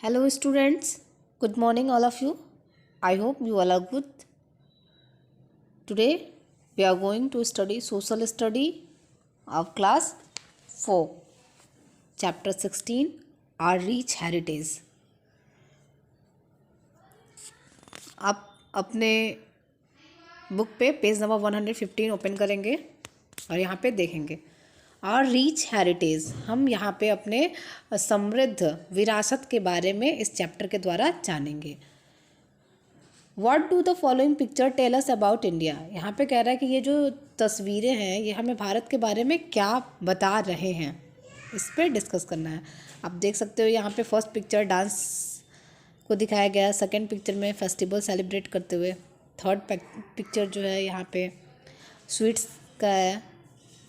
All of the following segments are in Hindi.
Hello, students. Good morning, all of you. I hope you all are good. Today, we are going to study social study of class 4, chapter 16, Our Rich Heritage. आप अपने बुक पे पेज नंबर 115 ओपन करेंगे और यहाँ पे देखेंगे और रिच हेरिटेज। हम यहाँ पे अपने समृद्ध विरासत के बारे में इस चैप्टर के द्वारा जानेंगे। What do the following picture tell us about India. यहाँ पे कह रहा है कि ये जो तस्वीरें हैं ये हमें भारत के बारे में क्या बता रहे हैं, इस पर डिस्कस करना है। आप देख सकते हो यहाँ पे फर्स्ट पिक्चर डांस को दिखाया गया है, सेकेंड पिक्चर में फेस्टिवल सेलिब्रेट करते हुए, थर्ड पिक्चर जो है यहाँ पे स्वीट्स का है,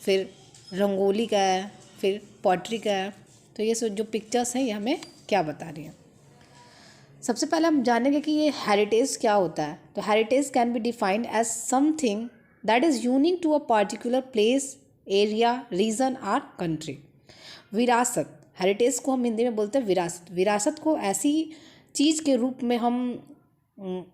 फिर रंगोली का है, फिर पॉटरी का है। तो ये जो पिक्चर्स हैं ये हमें क्या बता रही हैं। सबसे पहले हम जानेंगे कि ये हेरिटेज क्या होता है। तो heritage can be defined as something that is unique to a particular place, area, region और कंट्री। विरासत, हेरिटेज को हम हिंदी में बोलते हैं विरासत। विरासत को ऐसी चीज़ के रूप में हम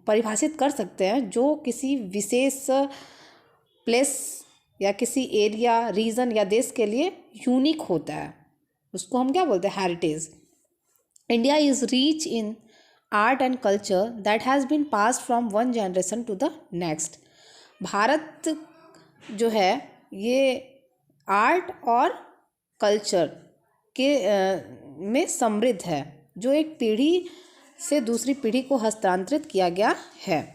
परिभाषित कर सकते हैं जो किसी विशेष प्लेस या किसी एरिया, रीजन या देश के लिए यूनिक होता है, उसको हम क्या बोलते हैं, heritage. India is rich in art and culture that has been passed from one generation to the next. Bharat जो है ये आर्ट और कल्चर के में समृद्ध है, जो एक पीढ़ी से दूसरी पीढ़ी को हस्तांतरित किया गया है।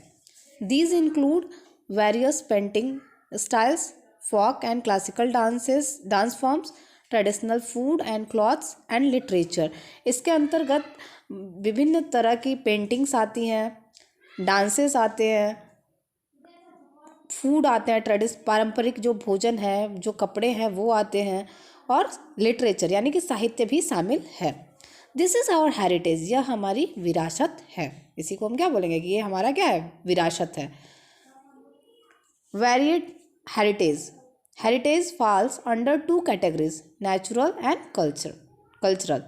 These include various painting styles, folk and classical dance forms, traditional food and clothes and literature. इसके अंतर्गत विभिन्न तरह की पेंटिंग्स आती हैं, डांसेस आते हैं, फूड आते हैं, पारंपरिक जो भोजन है, जो कपड़े हैं वो आते हैं, और लिटरेचर यानी कि साहित्य भी शामिल है। दिस इज़ आवर हेरिटेज, यह हमारी विरासत है। इसी को हम क्या बोलेंगे कि ये हमारा क्या है, विरासत है। Varied heritage, heritage falls under two categories, natural and cultural.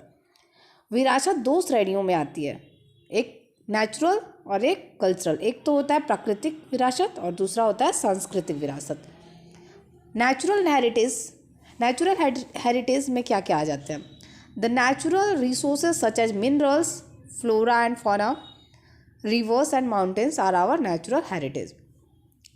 विरासत दो श्रेणियों में आती है, एक नेचुरल और एक कल्चरल। एक तो होता है प्राकृतिक विरासत और दूसरा होता है सांस्कृतिक विरासत। नेचुरल हेरिटेज में क्या क्या आ जाते हैं। The natural resources such as minerals, flora and fauna, rivers and mountains are our natural heritage.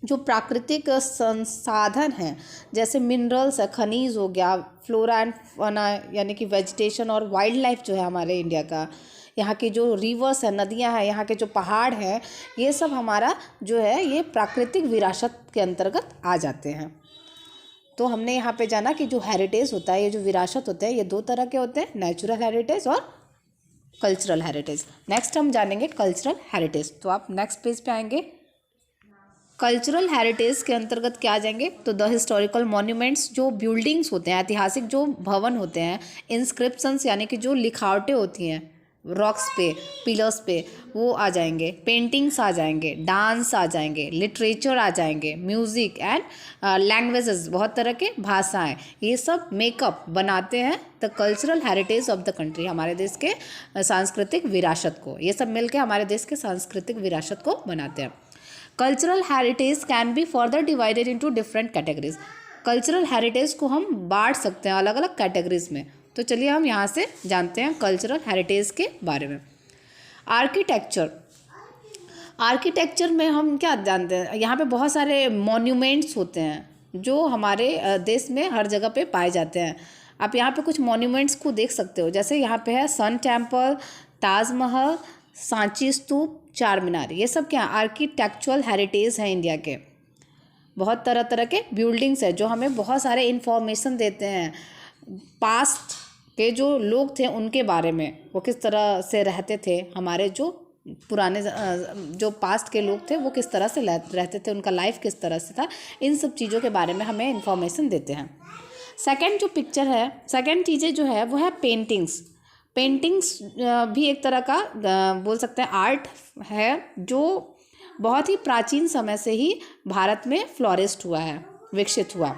जो प्राकृतिक संसाधन हैं जैसे मिनरल्स है, खनिज हो गया, फ्लोरा एंड फौना यानी कि वेजिटेशन और वाइल्ड लाइफ जो है हमारे इंडिया का, यहाँ की जो रिवर्स है, नदियाँ हैं, यहाँ के जो पहाड़ हैं, ये सब हमारा जो है ये प्राकृतिक विरासत के अंतर्गत आ जाते हैं। तो हमने यहाँ पे जाना कि जो हेरिटेज होता है, ये जो विरासत होता है, ये दो तरह के होते हैं, नेचुरल हेरिटेज और कल्चरल हेरिटेज। नेक्स्ट हम जानेंगे कल्चरल हेरिटेज। तो आप नेक्स्ट पेज पे आएंगे। कल्चरल हेरिटेज के अंतर्गत क्या आ जाएंगे, तो द हिस्टोरिकल मॉन्यूमेंट्स, जो बिल्डिंग्स होते हैं, ऐतिहासिक जो भवन होते हैं, इंस्क्रिप्शंस यानी कि जो लिखावटें होती हैं रॉक्स पे, पिलर्स पे, वो आ जाएंगे, पेंटिंग्स आ जाएंगे, डांस आ जाएंगे, लिटरेचर आ जाएंगे, म्यूज़िक एंड लैंग्वेजेस, बहुत तरह के भाषाएं, ये सब मेकअप बनाते हैं the cultural heritage of the country, हमारे देश के सांस्कृतिक विरासत को। ये सब मिलकर हमारे देश के सांस्कृतिक विरासत को बनाते हैं। Cultural heritage can be further divided into different categories. Cultural heritage को हम बांट सकते हैं अलग अलग कैटेगरीज में। तो चलिए हम यहाँ से जानते हैं कल्चरल हेरिटेज के बारे में। आर्किटेक्चर में हम क्या जानते हैं, यहाँ पे बहुत सारे मॉन्यूमेंट्स होते हैं जो हमारे देश में हर जगह पे पाए जाते हैं। आप यहाँ पे कुछ मॉन्यूमेंट्स को देख सकते हो, जैसे यहाँ पे है सन टेम्पल, ताजमहल, सांची स्तूप, चार मीनार। ये सब क्या आर्किटेक्चुरल हेरिटेज है इंडिया के। बहुत तरह तरह के बिल्डिंग्स है जो हमें बहुत सारे इन्फॉर्मेशन देते हैं, पास्ट के जो लोग थे उनके बारे में, वो किस तरह से रहते थे, हमारे जो पुराने जो पास्ट के लोग थे वो किस तरह से रहते थे, उनका लाइफ किस तरह से था, इन सब चीज़ों के बारे में हमें इन्फॉर्मेशन देते हैं। सेकेंड जो पिक्चर है, सेकेंड चीज़ें जो है वो है पेंटिंग्स। पेंटिंग्स भी एक तरह का बोल सकते हैं आर्ट है जो बहुत ही प्राचीन समय से ही भारत में फ्लोरिश्ड हुआ है, विकसित हुआ।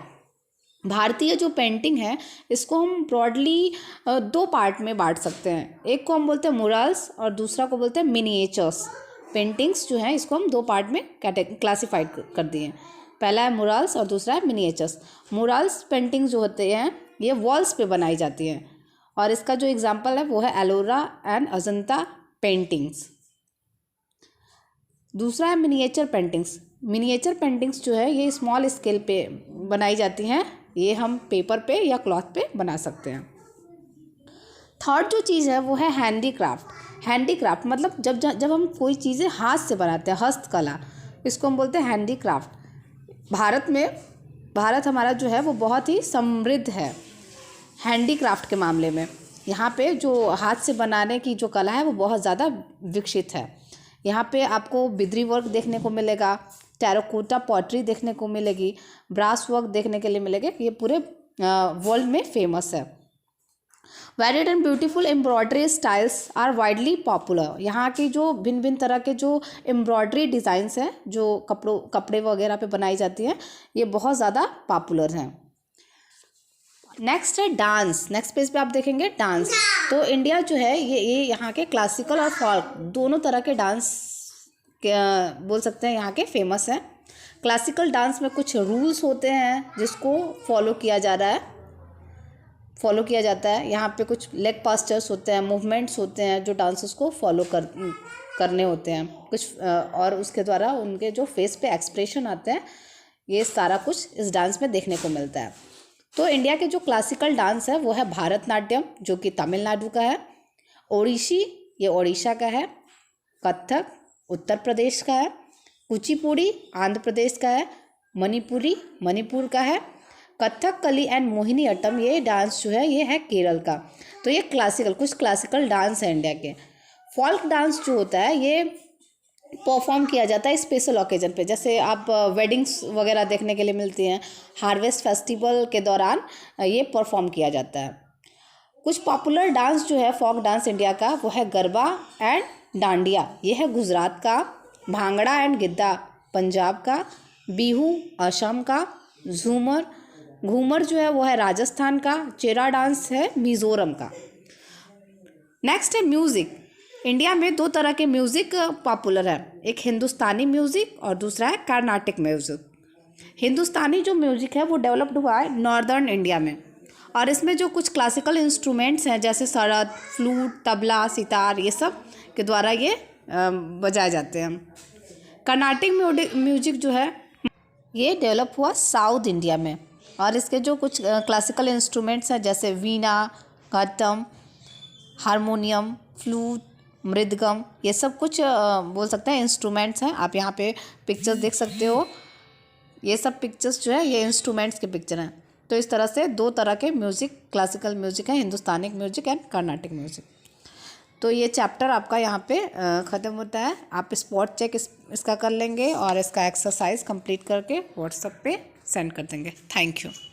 भारतीय जो पेंटिंग है इसको हम ब्रॉडली दो पार्ट में बांट सकते हैं। एक को हम बोलते हैं मुरल्स और दूसरा को बोलते हैं मिनिएचर्स। पेंटिंग्स जो हैं इसको हम दो पार्ट में क्लासीफाइड कर दिए हैं। पहला है मुरल्स और दूसरा है मिनिएचर्स। मुरल्स पेंटिंग जो होते हैं ये वॉल्स पे बनाई जाती हैं और इसका जो एग्जाम्पल है वो है एलोरा एंड अजंता पेंटिंग्स। दूसरा है मिनिएचर पेंटिंग्स। मिनिएचर पेंटिंग्स जो है ये स्मॉल स्केल पे बनाई जाती हैं, ये हम पेपर पे या क्लॉथ पे बना सकते हैं। थर्ड जो चीज़ है वो है हैंडीक्राफ्ट। हैंडीक्राफ्ट मतलब जब हम कोई चीज़ें हाथ से बनाते हैं, हस्तकला, इसको हम बोलते हैं हैंडीक्राफ्ट। भारत हमारा जो है वो बहुत ही समृद्ध है हैंडीक्राफ्ट के मामले में। यहाँ पे जो हाथ से बनाने की जो कला है वो बहुत ज़्यादा विकसित है। यहाँ पे आपको बिद्री वर्क देखने को मिलेगा, टेराकोटा पॉटरी देखने को मिलेगी, ब्रास वर्क देखने के लिए मिलेगा। ये पूरे वर्ल्ड में फेमस है। Varied and beautiful embroidery styles are widely popular. यहाँ की जो भिन्न भिन्न तरह के जो एम्ब्रॉयडरी डिज़ाइंस हैं जो कपड़े वगैरह पे बनाई जाती हैं ये बहुत ज़्यादा पॉपुलर हैं। नेक्स्ट है डांस। नेक्स्ट पेज पे आप देखेंगे डांस। तो इंडिया जो है ये यहाँ के क्लासिकल और फॉल्क दोनों तरह के डांस बोल सकते हैं यहाँ के फेमस हैं। क्लासिकल डांस में कुछ रूल्स होते हैं जिसको फॉलो किया जाता है। यहाँ पे कुछ लेग पास्चर्स होते हैं, मूवमेंट्स होते हैं जो डांसर्स को फॉलो करने होते हैं कुछ, और उसके द्वारा उनके जो फेस पे एक्सप्रेशन आते हैं ये सारा कुछ इस डांस में देखने को मिलता है। तो इंडिया के जो क्लासिकल डांस है वो है भारतनाट्यम जो कि तमिलनाडु का है, ओडिसी ये ओडिशा का है, कथक उत्तर प्रदेश का है, कुचिपुड़ी आंध्र प्रदेश का है, मणिपुरी मणिपुर का है, कथकली एंड मोहिनी अट्टम ये डांस जो है ये है केरल का। तो ये कुछ क्लासिकल डांस है इंडिया के। फॉल्क डांस जो होता है ये परफॉर्म किया जाता है स्पेशल ओकेजन पे, जैसे आप वेडिंग्स वगैरह देखने के लिए मिलती हैं, हार्वेस्ट फेस्टिवल के दौरान ये परफॉर्म किया जाता है। कुछ पॉपुलर डांस जो है फोक डांस इंडिया का वो है गरबा एंड डांडिया, ये है गुजरात का, भांगड़ा एंड गिद्दा पंजाब का, बिहू असम का, घूमर जो है वो है राजस्थान का, चेरा डांस है मिज़ोरम का। नेक्स्ट है म्यूज़िक। इंडिया में दो तरह के म्यूज़िक पॉपुलर है, एक हिंदुस्तानी म्यूज़िक और दूसरा है कर्नाटिक म्यूज़िक। हिंदुस्तानी जो म्यूज़िक है वो डेवलप्ड हुआ है नॉर्दर्न इंडिया में और इसमें जो कुछ क्लासिकल इंस्ट्रूमेंट्स हैं जैसे सरद, फ्लूट, तबला, सितार ये सब के द्वारा ये बजाए जाते हैं। कर्नाटिक म्यूजिक जो है ये डेवलप हुआ साउथ इंडिया में और इसके जो कुछ क्लासिकल इंस्ट्रूमेंट्स हैं जैसे वीणा, घटम, हारमोनियम, फ्लूट, मृदगम ये सब कुछ बोल सकते हैं इंस्ट्रूमेंट्स हैं। आप यहाँ पे पिक्चर्स देख सकते हो, ये सब पिक्चर्स जो है ये इंस्ट्रूमेंट्स के पिक्चर हैं। तो इस तरह से दो तरह के म्यूज़िक क्लासिकल म्यूज़िक है, हिंदुस्तानिक म्यूज़िक एंड कर्नाटिक म्यूज़िक। तो ये चैप्टर आपका यहाँ पे ख़त्म होता है। आप स्पॉट चेक इसका कर लेंगे और इसका एक्सरसाइज कंप्लीट करके व्हाट्सएप पे सेंड कर देंगे। Thank you.